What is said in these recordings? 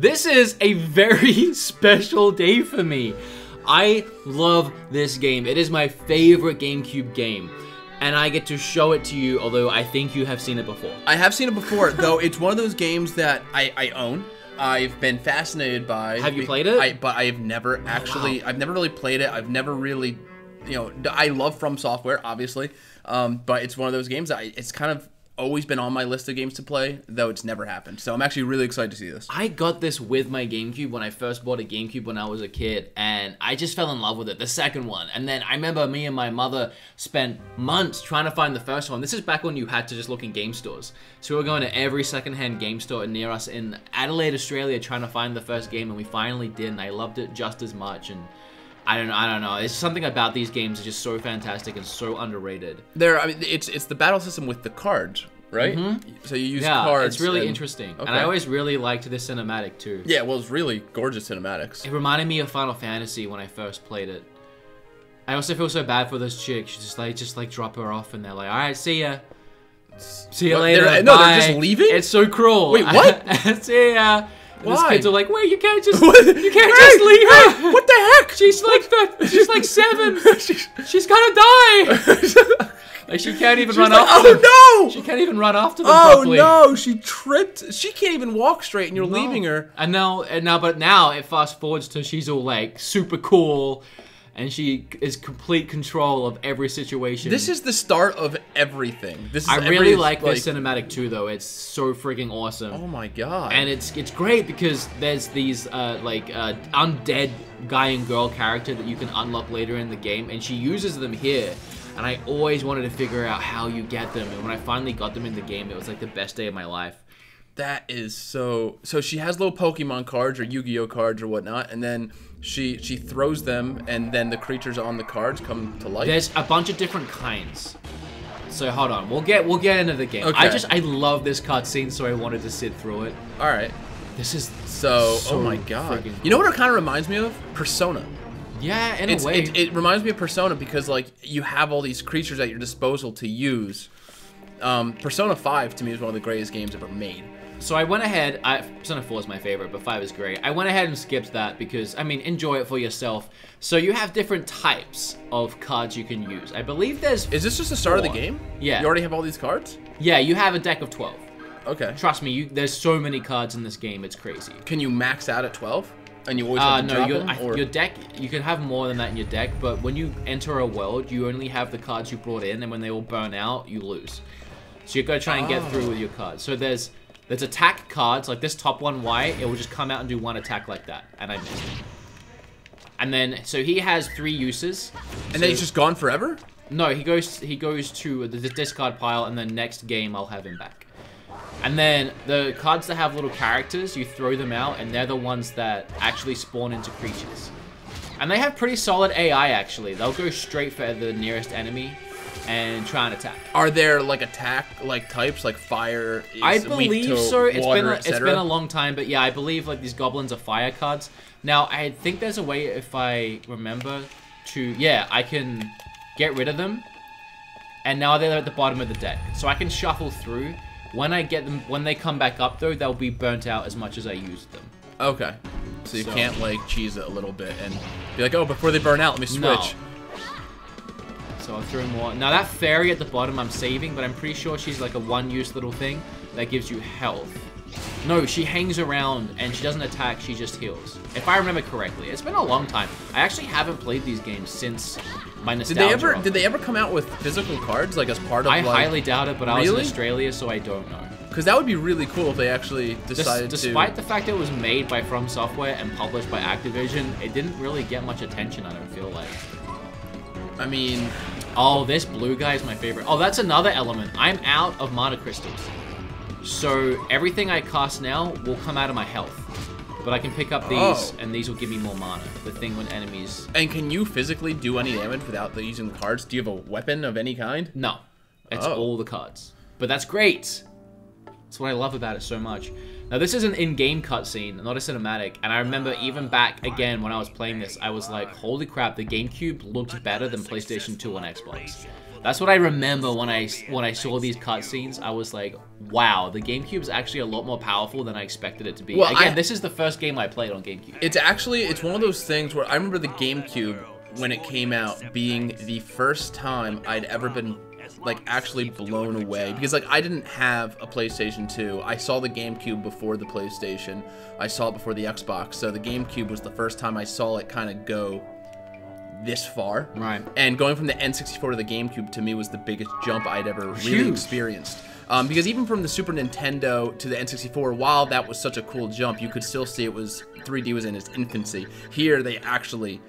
This is a very special day for me. I love this game. It is my favorite GameCube game. And I get to show it to you, although I think you have seen it before. I have seen it before, though it's one of those games that I own. I've been fascinated by. Have you played it? But I have never actually, I've never really played it. I've never really, you know, I love From Software, obviously. But it's one of those games that it's kind of always been on my list of games to play, though it's never happened. So I'm actually really excited to see this. I got this with my GameCube when I first bought a GameCube when I was a kid, and I just fell in love with it, the second one. And then I remember me and my mother spent months trying to find the first one. This is back when you had to just look in game stores. So we were going to every secondhand game store near us in Adelaide, Australia, trying to find the first game, and we finally did, and I loved it just as much. And I don't know. It's something about these games is just so fantastic and so underrated. I mean, it's the battle system with the cards, right? Mm-hmm. So you use cards. It's really interesting. Okay. And I always really liked the cinematic too. Yeah, well, it's really gorgeous cinematics. It reminded me of Final Fantasy when I first played it. I also feel so bad for this chick. She just like drop her off, and they're like, "All right, see ya. See you later." They're just leaving. It's so cruel. Wait, what? See ya. And these kids are like, wait, you can't just just leave her. Hey, what the heck? She's like 7. She's gonna die. Like she can't even run after them. Oh no! She can't even run after them properly. Oh no! She tripped. She can't even walk straight, and you're leaving her. But now it fast forwards to she's all like super cool, and she is complete control of every situation. This is the start of everything. This is I really like this cinematic too, though. It's so freaking awesome. Oh my god! And it's great because there's these undead guy and girl character that you can unlock later in the game, and she uses them here. And I always wanted to figure out how you get them, and when I finally got them in the game, it was like the best day of my life. That is so she has little Pokemon cards or Yu-Gi-Oh cards or whatnot, and then she throws them, and then the creatures on the cards come to life. There's a bunch of different kinds. So hold on, we'll get into the game. Okay. I love this cutscene, so I wanted to sit through it. All right. This is so oh my god. Cool. You know what it kind of reminds me of? Persona. Yeah, in a way. It reminds me of Persona because like you have all these creatures at your disposal to use. Persona 5 to me is one of the greatest games ever made. So I went ahead, Persona 4 is my favorite, but 5 is great. I went ahead and skipped that because, I mean, enjoy it for yourself. So you have different types of cards you can use. I believe there's Is this just the start of the game? Yeah. You already have all these cards? Yeah, you have a deck of 12. Okay. Trust me, there's so many cards in this game, it's crazy. Can you max out at 12? And you always have to drop them? Your deck, you can have more than that in your deck, but when you enter a world, you only have the cards you brought in, and when they all burn out, you lose. So you've got to try and get through with your cards. So there's attack cards, like this top one white, it will just come out and do one attack like that, and I missed it. And then, so he has 3 uses. And then he's just gone forever? No, he goes to the discard pile, and then next game I'll have him back. And then the cards that have little characters, you throw them out, and they're the ones that actually spawn into creatures. And they have pretty solid AI, actually. They'll go straight for the nearest enemy and try and attack. Are there like types like fire? I believe so. It's been a long time, but yeah, I believe like these goblins are fire cards. Now I think there's a way, if I remember, I can get rid of them, and now they're at the bottom of the deck, so I can shuffle through. When I get them, when they come back up though, they'll be burnt out as much as I used them. Okay. So you can't like cheese it a little bit and be like, oh, before they burn out, let me switch. No. So I'll throw more. Now that fairy at the bottom I'm saving, but I'm pretty sure she's like a one-use little thing that gives you health. No, she hangs around and she doesn't attack, she just heals. If I remember correctly. It's been a long time. I actually haven't played these games since my nostalgia. Did they ever come out with physical cards like as part of I highly doubt it, but I was in Australia, so I don't know. Because that would be really cool if they actually decided Despite the fact it was made by From Software and published by Activision, it didn't really get much attention, I don't feel like. I mean... Oh, this blue guy is my favorite. Oh, that's another element. I'm out of mana crystals. So everything I cast now will come out of my health. But I can pick up these, and these will give me more mana. The thing when enemies... And can you physically do any damage without using the cards? Do you have a weapon of any kind? No. It's all the cards. But that's great. That's what I love about it so much. Now, this is an in-game cutscene, not a cinematic. And I remember even back again when I was playing this, I was like, holy crap, the GameCube looked better than PlayStation 2 and Xbox. That's what I remember when I saw these cutscenes. I was like, wow, the GameCube's actually a lot more powerful than I expected it to be. Well, Again, this is the first game I played on GameCube. It's one of those things where I remember the GameCube when it came out being the first time I'd ever been like actually blown away, because like I didn't have a PlayStation 2. I saw the GameCube before the PlayStation. I saw it before the Xbox. So the GameCube was the first time I saw it kind of go this far. Right. And going from the N64 to the GameCube to me was the biggest jump I'd ever really Huge. experienced. Because even from the Super Nintendo to the N64, while that was such a cool jump, you could still see it was 3D was in its infancy. Here they actually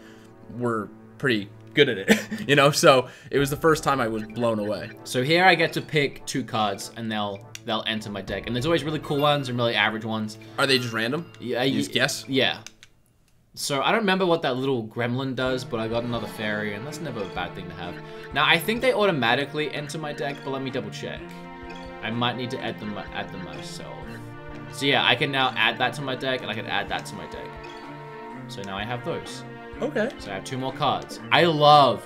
were pretty good at it, you know. So it was the first time I was blown away. So here I get to pick 2 cards, and they'll enter my deck. And there's always really cool ones and really average ones. Are they just random? Yeah, You just guess? Yeah. So I don't remember what that little gremlin does, but I got another fairy, and that's never a bad thing to have. Now I think they automatically enter my deck, but let me double check. I might need to add them myself. So yeah, I can now add that to my deck, and I can add that to my deck. So now I have those. Okay. So I have 2 more cards. I love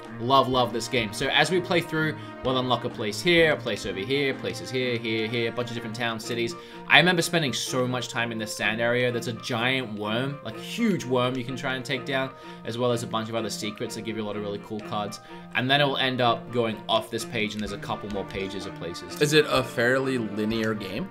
this game. So as we play through, we'll unlock a place here, a place over here, places here, here, a bunch of different towns, cities. I remember spending so much time in the sand area. There's a giant worm, like a huge worm you can try and take down, as well as a bunch of other secrets that give you a lot of really cool cards. And then it will end up going off this page, and there's a couple more pages of places. Is it a fairly linear game?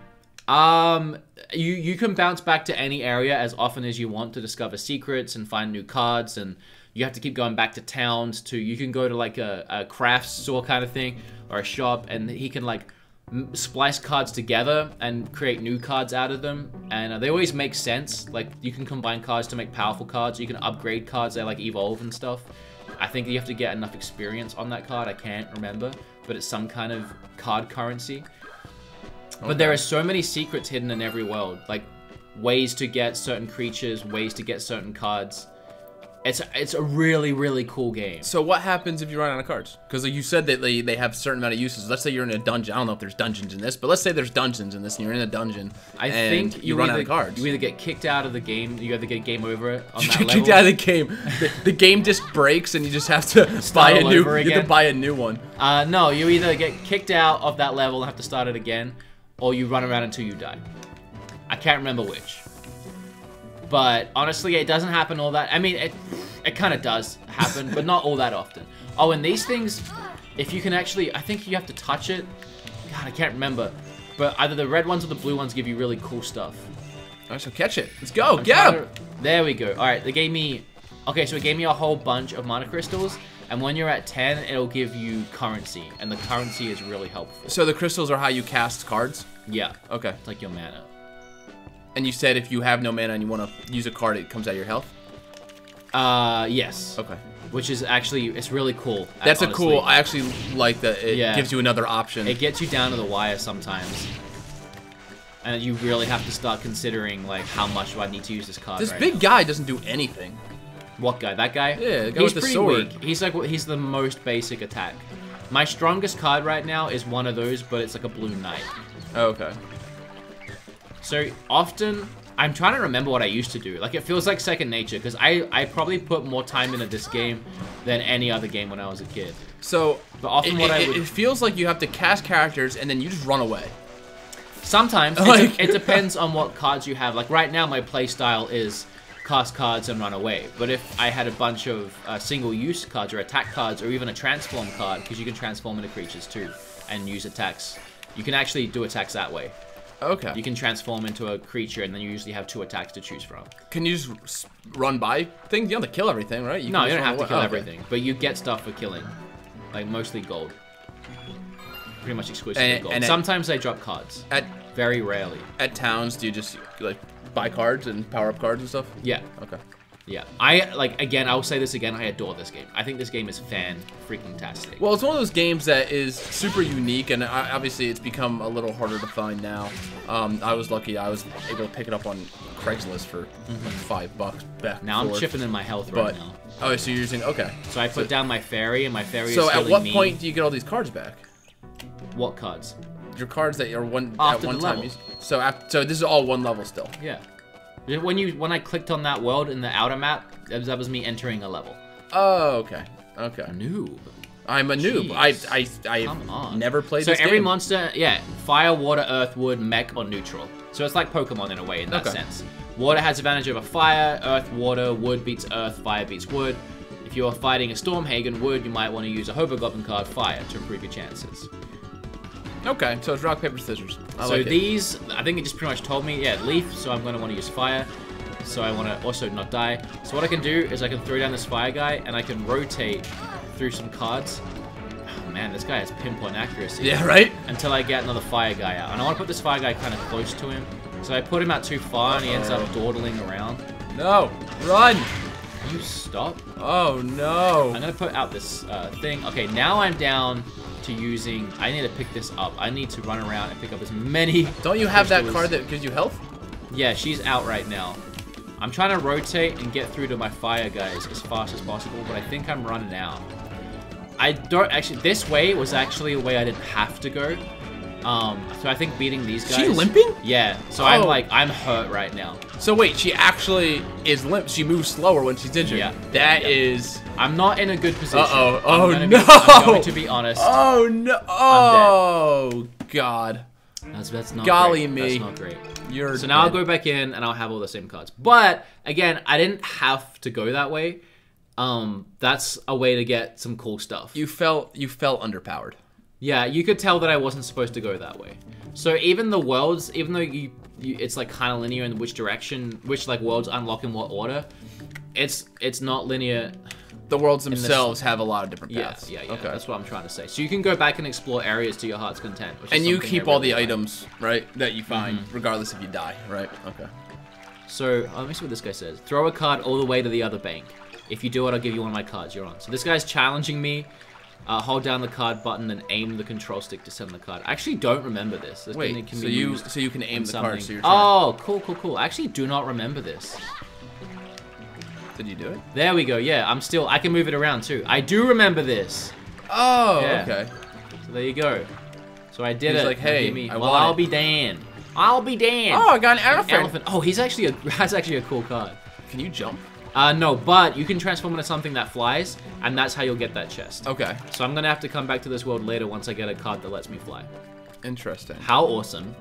You can bounce back to any area as often as you want to discover secrets and find new cards, and you have to keep going back to towns you can go to like a craft store kind of thing, or a shop, and he can like splice cards together and create new cards out of them, and they always make sense. Like you can combine cards to make powerful cards, you can upgrade cards, they like evolve and stuff. I think you have to get enough experience on that card, I can't remember, but it's some kind of card currency. But there are so many secrets hidden in every world, like ways to get certain creatures, ways to get certain cards. It's a really, really cool game. So what happens if you run out of cards? Because like you said that they have a certain amount of uses. Let's say you're in a dungeon. I don't know if there's dungeons in this, but let's say there's dungeons in this and you're in a dungeon. I think you run out of cards. You either get kicked out of the game, you either get game over it on You that get level. kicked out of the game. The game just breaks and you just have to buy a new. You have to buy a new one. No, you either get kicked out of that level and have to start it again, or you run around until you die. I can't remember which. But honestly, it doesn't happen all that. I mean, it kind of does happen, but not all that often. Oh, and these things, if you can actually, I think you have to touch it. God, I can't remember. But either the red ones or the blue ones give you really cool stuff. Alright, so catch it. Let's go. Get him. There we go. All right, they gave me. Okay, so it gave me a whole bunch of mana crystals. And when you're at 10, it'll give you currency. And the currency is really helpful. So the crystals are how you cast cards? Yeah. Okay. It's like your mana. And you said if you have no mana and you want to use a card, it comes out of your health? Yes. Okay. Which is actually, it's really cool. That's honestly. a cool, I actually like that it gives you another option. It gets you down to the wire sometimes. And you really have to start considering, like, how much do I need to use this card This right big now. guy doesn't do anything. What guy? That guy? Yeah, the guy he's with the pretty sword. weak. He's the most basic attack. My strongest card right now is one of those, but it's like a blue knight. Oh, okay. So often, I'm trying to remember what I used to do. Like, it feels like second nature, because I probably put more time into this game than any other game when I was a kid. So, But often it feels like you have to cast characters and then you just run away. Sometimes. Like- It depends on what cards you have. Like, right now, my playstyle is cast cards and run away. But if I had a bunch of single-use cards or attack cards or even a transform card, because you can transform into creatures too and use attacks, you can actually do attacks that way. Okay. You can transform into a creature, and then you usually have 2 attacks to choose from. Can you just run by things? You don't have to kill everything, right? No, can you just don't have to run kill away. everything, but you get stuff for killing. Like, mostly gold. Pretty much exclusively gold. and Sometimes they drop cards. Very rarely. At towns, do you just, like, buy cards and power up cards and stuff? Yeah. Okay. Yeah. Again, I'll say this again, I adore this game. I think this game is fan-freaking-tastic. Well, it's one of those games that is super unique, and obviously it's become a little harder to find now. I was lucky I was able to pick it up on Craigslist for like $5 back. Now I'm forth. chipping in my health right But now. oh, so you're using okay. So I put down my fairy, and my fairy So is at healing what me. point do you get all these cards back? What cards? Your cards that are at After one the time. level. So this is all one level still. Yeah. When I clicked on that world in the outer map, that was me entering a level. Oh, okay. Okay. Noob. I'm a noob. Jeez. I've Come on. never played So this every game. monster, yeah, fire, water, earth, wood, mech, or neutral. So it's like Pokemon in a way, in that sense. Water has advantage over fire, earth, water, wood beats earth, fire beats wood. If you're fighting a Stormhagen wood, you might want to use a Hobgoblin card, fire, to improve your chances. Okay, so it's rock, paper, scissors. I So like it. these, I think it just pretty much told me, yeah, leaf, so I'm going to want to use fire. So I want to also not die. So what I can do is I can throw down this fire guy, and I can rotate through some cards. Oh man, this guy has pinpoint accuracy. Yeah, right? Until I get another fire guy out. And I want to put this fire guy kind of close to him. So I put him out too far, and he ends up dawdling around. No, run! You stop. Oh no. I'm going to put out this thing. Okay, now I'm down to using... I need to pick this up. I need to run around and pick up as many... Don't you have that crystals. card that gives you health? Yeah, she's out right now. I'm trying to rotate and get through to my fire guys as fast as possible, but I think I'm running out. I don't actually... This way was actually a way I didn't have to go. So I think beating these guys... She limping? Yeah. So Oh. I'm hurt right now. So wait, she actually is limp. She moves slower when she's injured. Yeah. That Yeah. is... I'm not in a good position. Uh-oh. I'm Oh, gonna no. I'm going to be honest. Oh no. Oh God. That's not Golly great. me. That's not great. You're So now I'll dead. go back in and I'll have all the same cards. But again, I didn't have to go that way. That's a way to get some cool stuff. You felt underpowered. Yeah, you could tell that I wasn't supposed to go that way. So even the worlds, even though it's like kind of linear in which direction, which like worlds unlock in what order, it's not linear. The worlds themselves have a lot of different Yeah, paths. yeah. Okay. That's what I'm trying to say. So you can go back and explore areas to your heart's content. Which is And you something keep I all really the like. items, right, that you find, regardless if you die, right? Okay. So let me see what this guy says. Throw a card all the way to the other bank. If you do it, I'll give you one of my cards. You're on. So this guy's challenging me. Hold down the card button and aim the control stick to send the card. I actually don't remember this. This Wait, can so be you used can aim on the something. card, so you're trying. Oh, cool. I actually do not remember this. Did you do it? There we go. Yeah, I can move it around too. I do remember this. Oh, Yeah. okay. So there you go. So I did He's it. like, hey, Give me, I well, want I'll it. be damned. I'll be damned. Oh, I got an elephant. Elephant. Oh, that's actually a cool card. Can you jump? No, but you can transform into something that flies, and that's how you'll get that chest. Okay. So I'm gonna have to come back to this world later once I get a card that lets me fly. Interesting. How awesome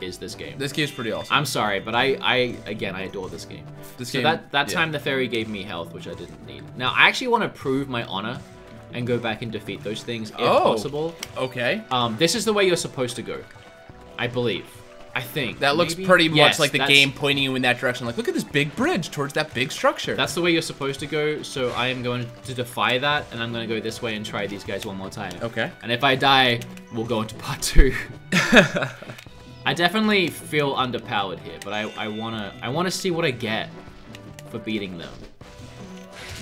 is this game? This game's pretty awesome. I'm sorry, but I adore this game. This So game, that yeah. time the fairy gave me health, which I didn't need. Now I actually want to prove my honor and go back and defeat those things if possible. Okay. This is the way you're supposed to go, I believe. I think. That looks Maybe? pretty much Yes, like the that's- game pointing you in that direction. Like, look at this big bridge towards that big structure. That's the way you're supposed to go, so I am going to defy that, and I'm going to go this way and try these guys one more time. Okay. And if I die, we'll go into part 2. I definitely feel underpowered here, but I wanna see what I get for beating them.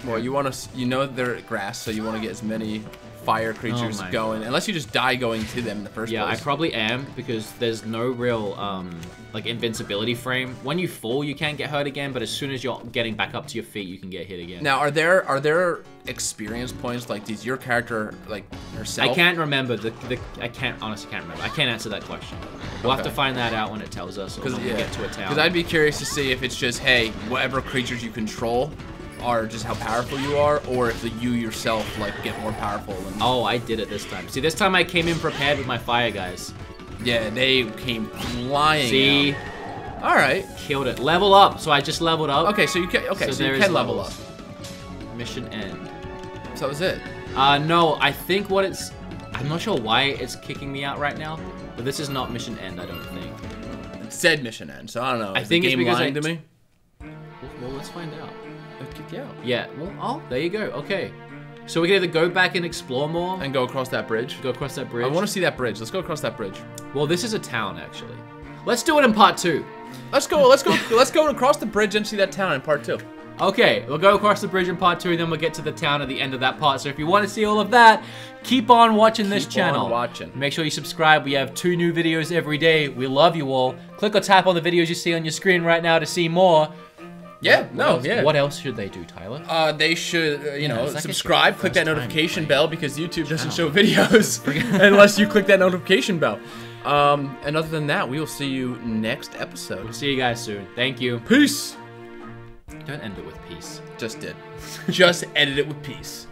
Well, you know they're grass, so you want to get as many fire creatures Oh my going. Unless you just die going to them in the first Yeah, I place. probably am, because there's no real like invincibility frame. When you fall, you can't get hurt again, but as soon as you're getting back up to your feet, you can get hit again. Now, are there experience points? Like, does your character, like, herself? I can't remember honestly can't remember. I can't answer that question. We'll have Okay. to find that out when it tells us, or when we get to a town. Because I'd be curious to see if it's just, hey, whatever creatures you control are just how powerful you are, or if you yourself, like, get more powerful. And, Oh, I did it this time. See, this time I came in prepared with my fire guys. yeah, they came flying See, out. All right. killed it. Level up. So I just leveled up. Okay, so you can, so there you is can level levels. up. Mission end. So that was it. No, I think I'm not sure why it's kicking me out right now, but this is not mission end, I don't think. It said mission end, so I don't know. I Is think the it's game because lying to me? Well, let's find out. It kicked you out. Yeah, well, oh, there you go. Okay. So we can either go back and explore more, And go across that bridge. go across that bridge. I want to see that bridge. Let's go across that bridge. Well, this is a town, actually. Let's do it in part 2. Let's go across the bridge and see that town in part 2. Okay, we'll go across the bridge in part 2, and then we'll get to the town at the end of that part. So if you want to see all of that, keep on watching this Keep channel. on watching. Make sure you subscribe. We have 2 new videos every day. We love you all. Click or tap on the videos you see on your screen right now to see more. Yeah, What else should they do, Tyler? They should, it's like subscribe, it's click your that first time notification playing. bell because YouTube doesn't show videos unless you click that notification bell. And other than that, we will see you next episode. We'll see you guys soon. Thank you. Peace. Don't end it with peace. Just did. Just edit it with peace.